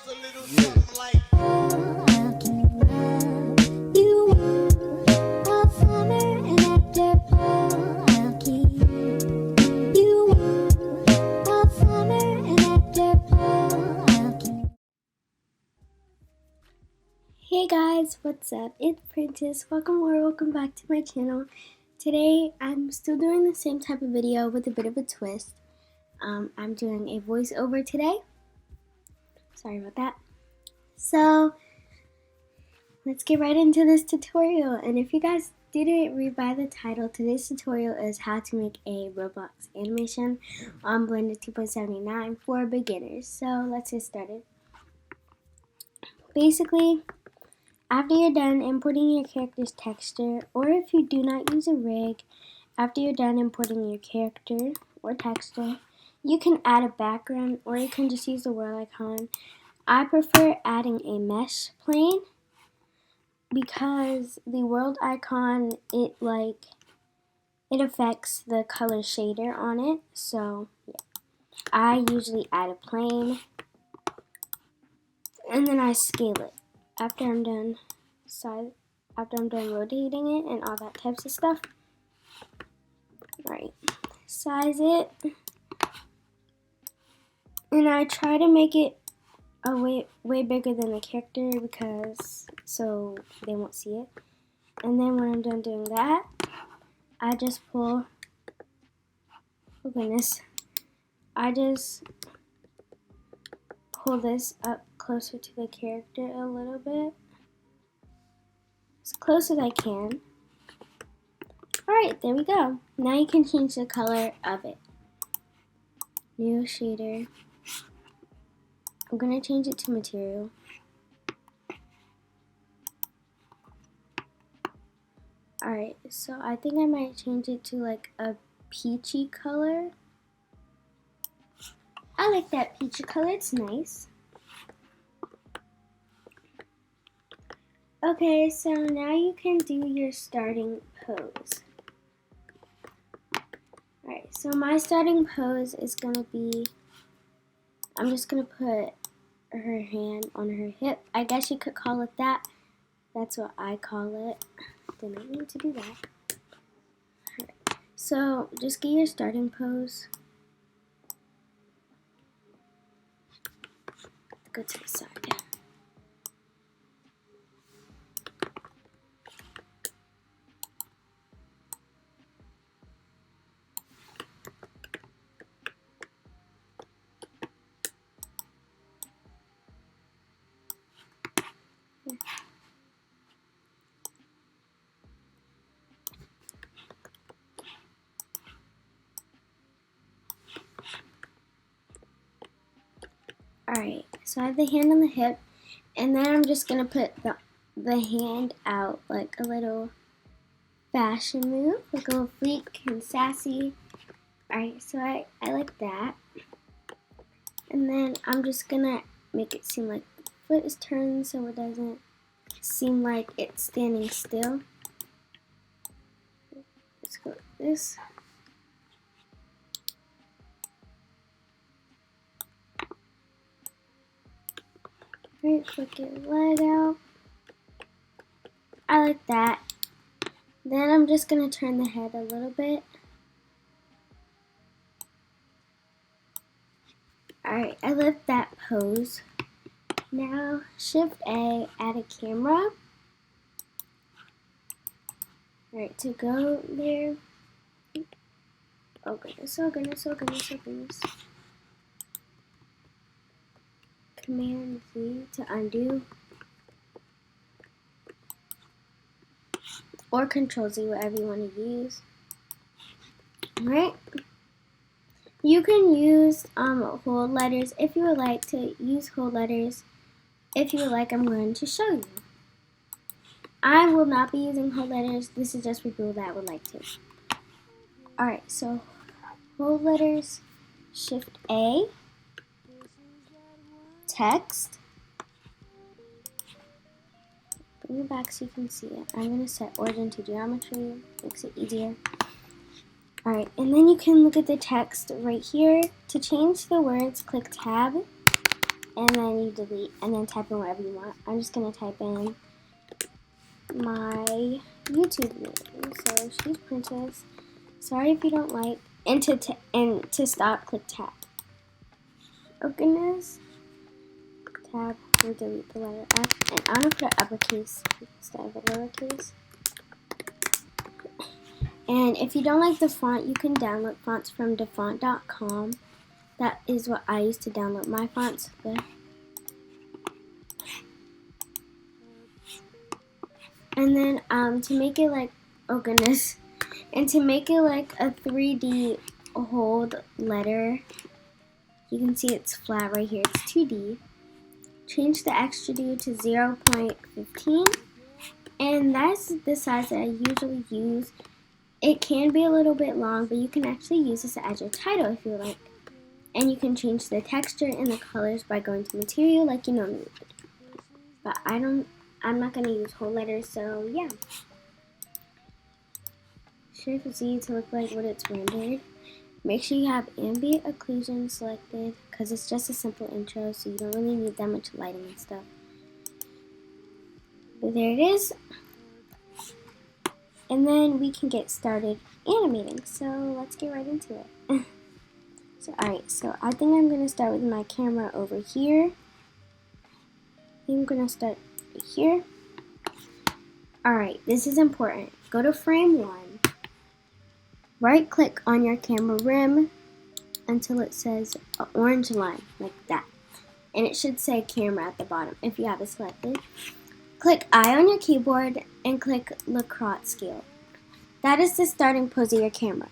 Hey guys, what's up? It's Prentice. Welcome back to my channel. Today I'm still doing the same type of video with a bit of a twist. I'm doing a voiceover today. Sorry about that. So let's get right into this tutorial. And if you guys didn't read by the title, today's tutorial is how to make a Roblox animation on Blender 2.79 for beginners. So let's get started. Basically, after you're done importing your character's texture, or if you do not use a rig, after you're done importing your character or texture, you can add a background or you can just use the world icon. I prefer adding a mesh plane because the world icon, it affects the color shader on it. So yeah, I usually add a plane and then I scale it after I'm done rotating it and all that types of stuff. Alright, size it, and I try to make it a way bigger than the character because so they won't see it. And then when I'm done doing that, I just pull, I just pull this up closer to the character a little bit, as close as I can. Alright, there we go. Now you can change the color of it. New shader. I'm going to change it to material. Alright, so I think I might change it to like a peachy color. I like that peachy color, it's nice. Okay, so now you can do your starting pose. Alright, so my starting pose is going to be, I'm just going to put her hand on her hip. I guess you could call it that. That's what I call it. Didn't mean to do that. Alright, so just get your starting pose. Go to the side. Alright, so I have the hand on the hip, and then I'm just going to put the hand out like a little fashion move, like a little fleek and sassy. Alright, so I like that. And then I'm just going to make it seem like the foot is turned so it doesn't seem like it's standing still. Let's go like this. Right, flick your leg out. I like that. Then I'm just going to turn the head a little bit. Alright, I love that pose. Now, Shift A, add a camera. Alright, to go there. Oh goodness, oh goodness, oh goodness, oh goodness. Command Z to undo. Or Control Z, whatever you want to use. Alright. You can use hold letters if you would like to use hold letters. If you would like, I'm going to show you. I will not be using hold letters. This is just for people that would like to. Alright, so hold letters, Shift A, text. Bring it back so you can see it. I'm going to set origin to geometry. Makes it easier. Alright, and then you can look at the text right here. To change the words, click Tab. and then you delete, and then type in whatever you want. I'm just gonna type in my YouTube name. So ShesPrentice. Sorry if you don't like. And to stop, click tab. Oh goodness. Tab. We'll delete the letter F, and I'm gonna put an uppercase instead of a lowercase. And if you don't like the font, you can download fonts from dafont.com. That is what I use to download my fonts with. And then to make it like, oh goodness, and to make it like a 3D hold letter, you can see it's flat right here, it's 2D. Change the extra do to 0.15, and that's the size that I usually use. It can be a little bit long, but you can actually use this as your title if you like. And you can change the texture and the colors by going to material like you normally would. But I'm not going to use whole letters, so yeah. Shift Z to look like what it's rendered. Make sure you have ambient occlusion selected because it's just a simple intro, so you don't really need that much lighting and stuff. But there it is. And then we can get started animating. So let's get right into it. Alright, so I think I'm going to start with my camera over here. I'm going to start here. Alright, this is important. Go to frame 1. Right click on your camera rim until it says an orange line, like that. And it should say camera at the bottom if you have it selected. Click I on your keyboard and click Lacrosse scale. That is the starting pose of your camera.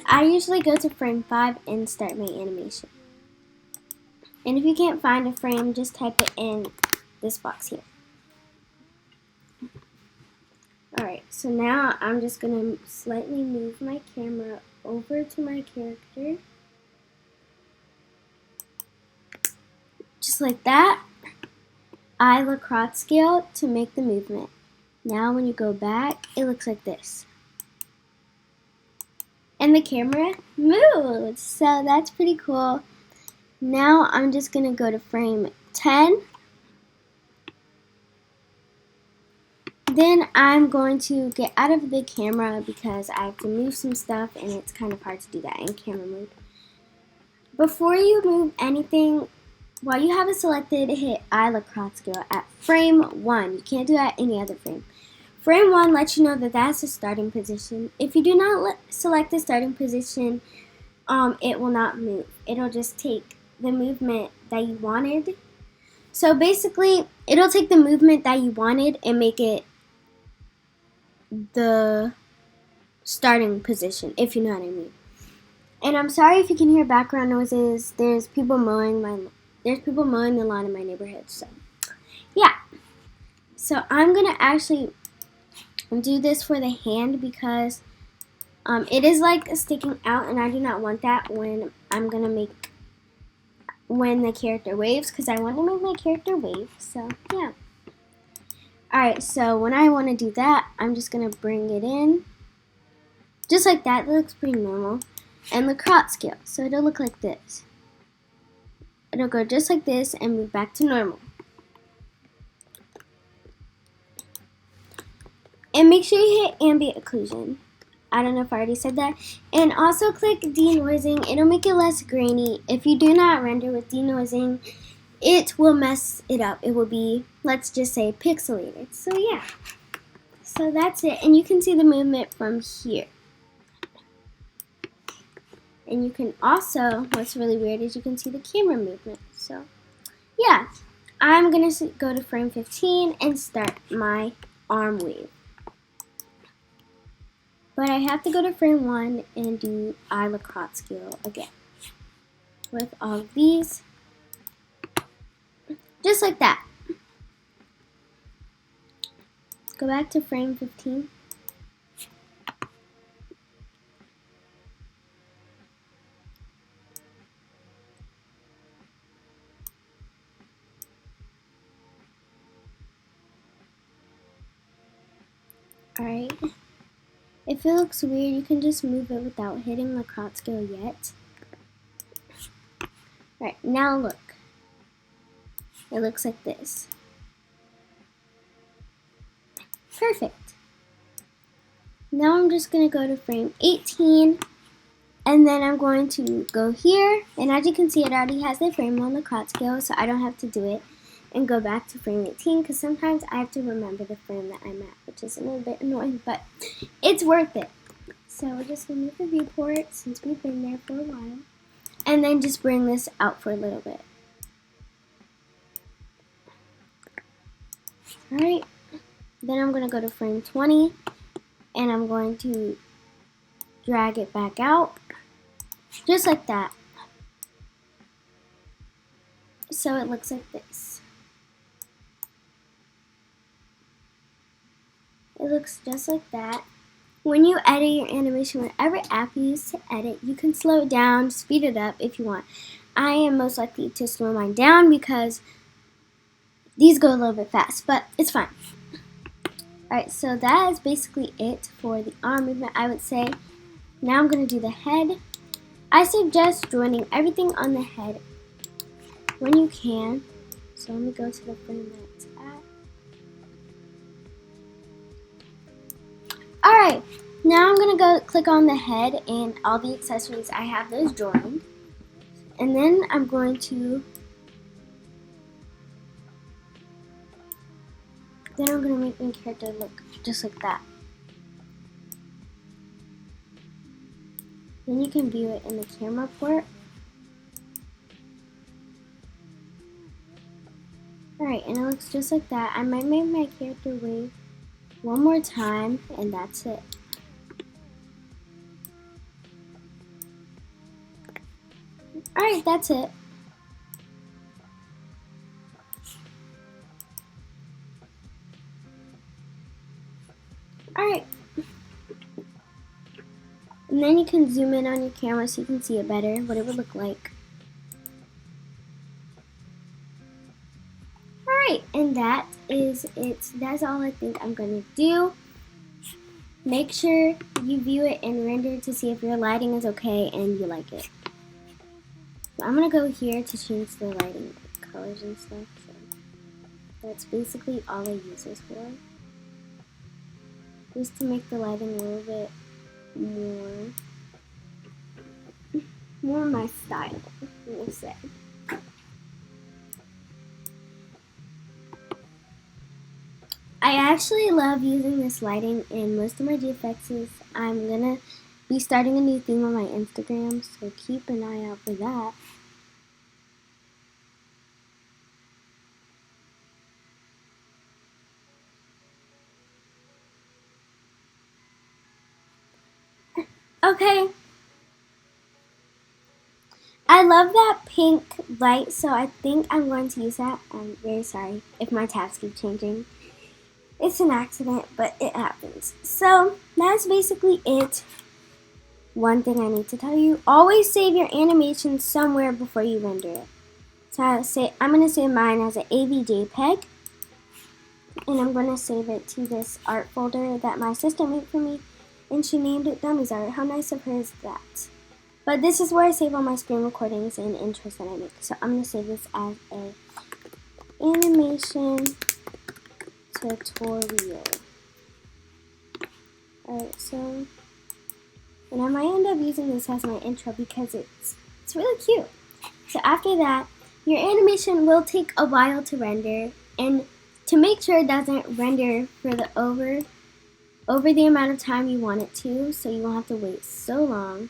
I usually go to frame 5 and start my animation. And if you can't find a frame, just type it in this box here. Alright, so now I'm just going to slightly move my camera over to my character. Just like that. I Lacrosse scale to make the movement. Now when you go back, it looks like this. And the camera moves. So that's pretty cool. Now I'm just going to go to frame 10. Then I'm going to get out of the camera because I have to move some stuff and it's kind of hard to do that in camera mode. Before you move anything, while you have it selected, hit I Lacrosse scale at frame 1. You can't do that any other frame. Frame 1 lets you know that that's the starting position. If you do not select the starting position, it will not move. It'll just take the movement that you wanted. So basically, it'll take the movement that you wanted and make it the starting position, if you know what I mean. And I'm sorry if you can hear background noises. There's people mowing the lawn in my neighborhood. So yeah. So I'm gonna actually do this for the hand because it is like sticking out, and I do not want that when the character waves, because I want to make my character wave. So yeah. Alright, so when I want to do that, I'm just going to bring it in. Just like that. That looks pretty normal. And Lacrosse scale. So it'll look like this. It'll go just like this and move back to normal. And make sure you hit ambient occlusion. I don't know if I already said that. And also click denoising. It'll make it less grainy. If you do not render with denoising, it will mess it up. It will be, let's just say, pixelated. So yeah. So that's it. And you can see the movement from here. And you can also, what's really weird is you can see the camera movement. So yeah. I'm going to go to frame 15 and start my arm wave. But I have to go to frame 1 and do I Lacrosse scale again. With all of these. Just like that. Go back to frame 15. Alright. If it looks weird, you can just move it without hitting Lacrosse scale yet. Right, now look. It looks like this. Perfect. Now I'm just going to go to frame 18, and then I'm going to go here, and as you can see, it already has the frame on the crop scale, so I don't have to do it and go back to frame 18, because sometimes I have to remember the frame that I'm at, which is a little bit annoying, but it's worth it. So we're just going to move the viewport since we've been there for a while, and then just bring this out for a little bit. Alright, then I'm going to go to frame 20, and I'm going to drag it back out, just like that. So it looks like this. It looks just like that. When you edit your animation, whatever app you use to edit, you can slow it down, speed it up if you want. I am most likely to slow mine down because these go a little bit fast, but it's fine. Alright, so that is basically it for the arm movement, I would say. Now I'm going to do the head. I suggest joining everything on the head when you can. So let me go to the frame that it's at. Alright, now I'm going to go click on the head and all the accessories. I have those joined. And then I'm going to make my character look just like that. Then you can view it in the camera port. Alright, and it looks just like that. I might make my character wave one more time, and that's it. Alright, that's it. Alright. And then you can zoom in on your camera so you can see it better, what it would look like. Alright, and that is it. That's all I think I'm going to do. Make sure you view it and render to see if your lighting is okay and you like it. So I'm going to go here to change the lighting colors and stuff. So that's basically all I use this for. Just to make the lighting a little bit more my style, we'll say. I actually love using this lighting in most of my GFXs. I'm gonna be starting a new theme on my Instagram, so keep an eye out for that. Okay. I love that pink light, so I think I'm going to use that. I'm very sorry if my tabs keep changing. It's an accident, but it happens. So that's basically it. One thing I need to tell you, always save your animation somewhere before you render it. So I'm going to save mine as an AVJPEG, and I'm going to save it to this art folder that my sister made for me, and she named it Dummies Art. How nice of her is that? But this is where I save all my screen recordings and intros that I make. So I'm going to save this as a animation tutorial. Alright, so, and I might end up using this as my intro because it's really cute. So after that, your animation will take a while to render, and to make sure it doesn't render for the over the amount of time you want it to, so you won't have to wait so long.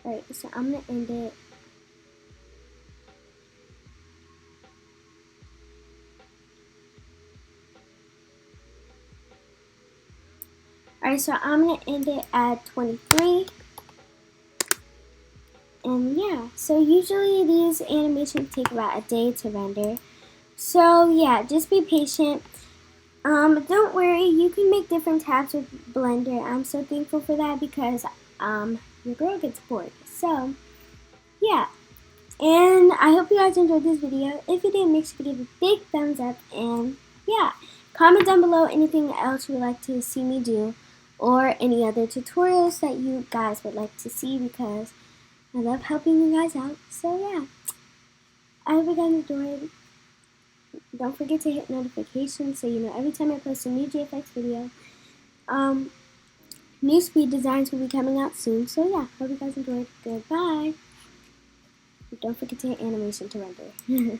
Alright, so I'm going to end it. Alright, so I'm going to end it at 23. And yeah, so usually these animations take about a day to render. So yeah, just be patient. Don't worry, you can make different tabs with Blender. I'm so thankful for that because your girl gets bored. So yeah, and I hope you guys enjoyed this video. If you did, make sure to give a big thumbs up, and yeah, comment down below anything else you would like to see me do, or any other tutorials that you guys would like to see, because I love helping you guys out. So yeah, I hope you guys enjoyed. Don't forget to hit notifications so you know every time I post a new GFX video. New speed designs will be coming out soon. So yeah, hope you guys enjoyed. Goodbye. Don't forget to hit animation to render.